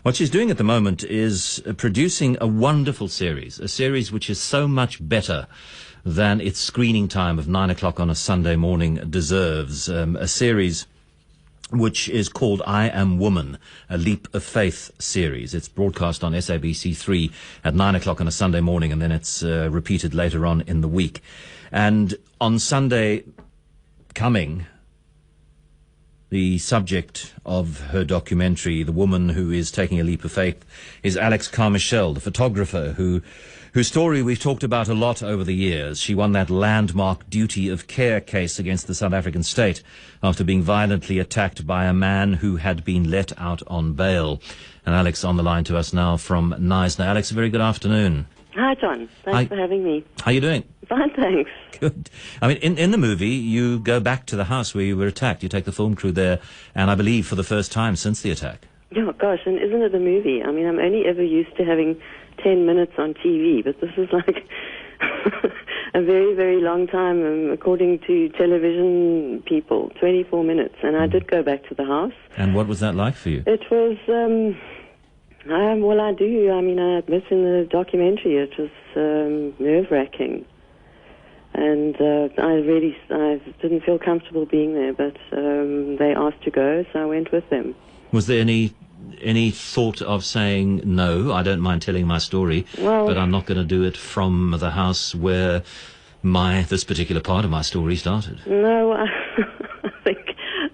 What she's doing at the moment is producing a wonderful series, a series which is so much better than its screening time of 9 o'clock on a Sunday morning deserves. A series which is called I Am Woman, a Leap of Faith series. It's broadcast on SABC3 at 9 o'clock on a Sunday morning, and then it's repeated later on in the week. And on Sunday coming, the subject of her documentary, the woman who is taking a leap of faith, is Alix Carmichele, the photographer whose story we've talked about a lot over the years. She won that landmark duty of care case against the South African state after being violently attacked by a man who had been let out on bail. And Alix on the line to us now from Knysna. Alix, a very good afternoon. Hi, John. Thanks for having me. How are you doing? Fine, thanks. Good. I mean, in the movie, you go back to the house where you were attacked. You take the film crew there, and I believe for the first time since the attack. Oh, gosh, and isn't it a movie? I mean, I'm only ever used to having 10 minutes on TV, but this is like a very, very long time, according to television people, 24 minutes. And I did go back to the house. And what was that like for you? It was, well, I do. I mean, I admit in the documentary it was nerve-wracking. And I didn't feel comfortable being there, but they asked to go, so I went with them. Was there any thought of saying, no, I don't mind telling my story, but I'm not going to do it from the house where this particular part of my story started? No,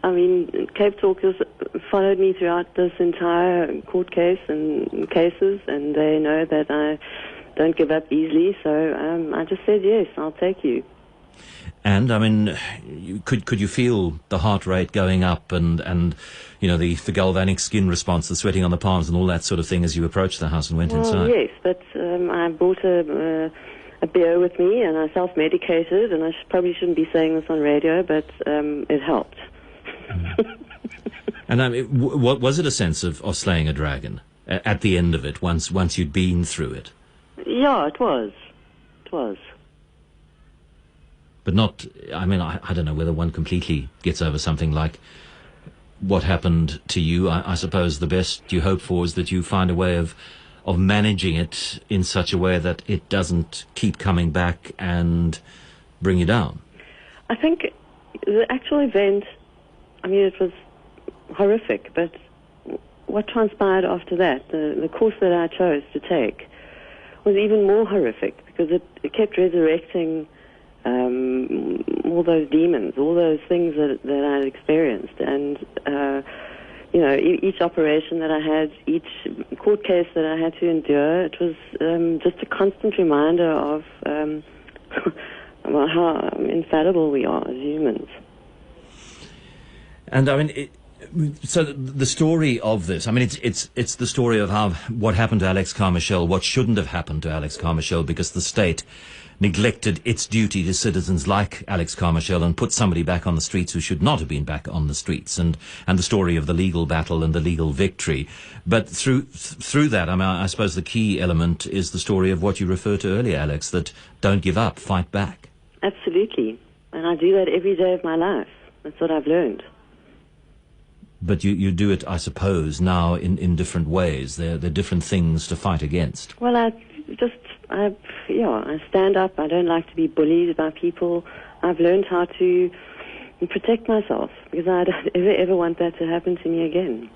I mean, Cape Talkers followed me throughout this entire court case and cases, and they know that I don't give up easily, so I just said, yes, I'll take you. And, I mean, could you feel the heart rate going up and you know, the galvanic skin response, the sweating on the palms and all that sort of thing as you approached the house and went inside? Yes, but I brought a beer with me and I self-medicated, and I probably shouldn't be saying this on radio, but it helped. And I mean, was it a sense of slaying a dragon at the end of it, once you'd been through it? Yeah, it was. It was. But not, I mean, I don't know whether one completely gets over something like what happened to you. I suppose the best you hope for is that you find a way of managing it in such a way that it doesn't keep coming back and bring you down. I think the actual event, I mean, it was horrific, but what transpired after that, the course that I chose to take, was even more horrific, because it kept resurrecting all those demons, all those things that I had experienced. And, you know, each operation that I had, each court case that I had to endure, it was just a constant reminder of how infallible we are as humans. And, I mean, so the story of this, I mean, it's the story of what happened to Alix Carmichele, what shouldn't have happened to Alix Carmichele, because the state neglected its duty to citizens like Alix Carmichele and put somebody back on the streets who should not have been back on the streets, and the story of the legal battle and the legal victory. But through that, I mean, I suppose the key element is the story of what you referred to earlier, Alix, that don't give up, fight back. Absolutely. And I do that every day of my life. That's what I've learned. But you do it, I suppose, now in different ways. There are different things to fight against. Well, I stand up. I don't like to be bullied by people. I've learned how to protect myself, because I don't ever want that to happen to me again.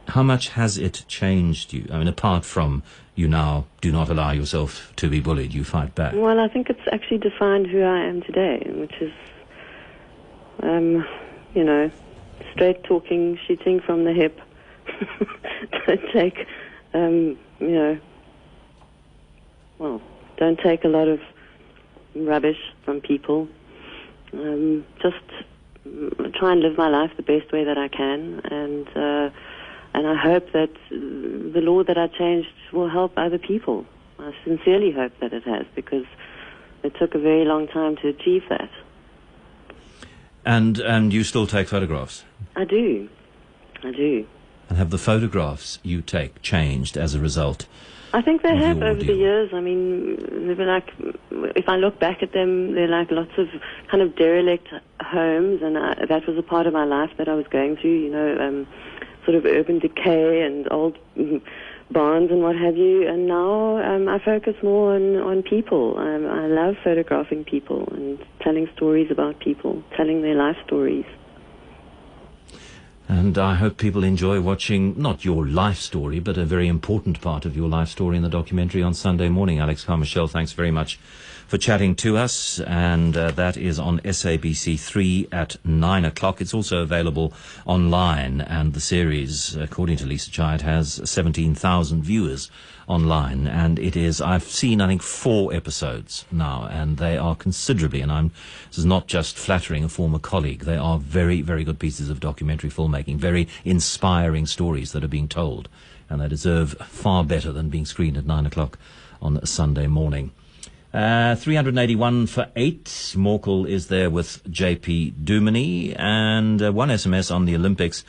How much has it changed you? I mean, apart from you now do not allow yourself to be bullied, you fight back. Well, I think it's actually defined who I am today, which is, you know, straight talking, shooting from the hip. Don't take, you know, don't take a lot of rubbish from people. Just try and live my life the best way that I can, and I hope that the law that I changed will help other people. I sincerely hope that it has, because it took a very long time to achieve that. And you still take photographs? I do. And have the photographs you take changed as a result? I think they have over the years. I mean, they were like, if I look back at them, they're like lots of kind of derelict homes, and that was a part of my life that I was going through, you know, sort of urban decay and old barns and what have you. And now I focus more on people. I love photographing people and telling stories about people, telling their life stories. And I hope people enjoy watching not your life story, but a very important part of your life story in the documentary on Sunday morning. Alix Carmichele, thanks very much for chatting to us. And that is on SABC3 at 9 o'clock. It's also available online. And the series, according to Lisa Chait, has 17,000 viewers online. And it is, I've seen, I think, 4 episodes now, and they are considerably, and this is not just flattering a former colleague, they are very, very good pieces of documentary filmmaking, very inspiring stories that are being told, and they deserve far better than being screened at 9 o'clock on a Sunday morning. 381 for 8. Morkel is there with JP Duminy, and one SMS on the Olympics.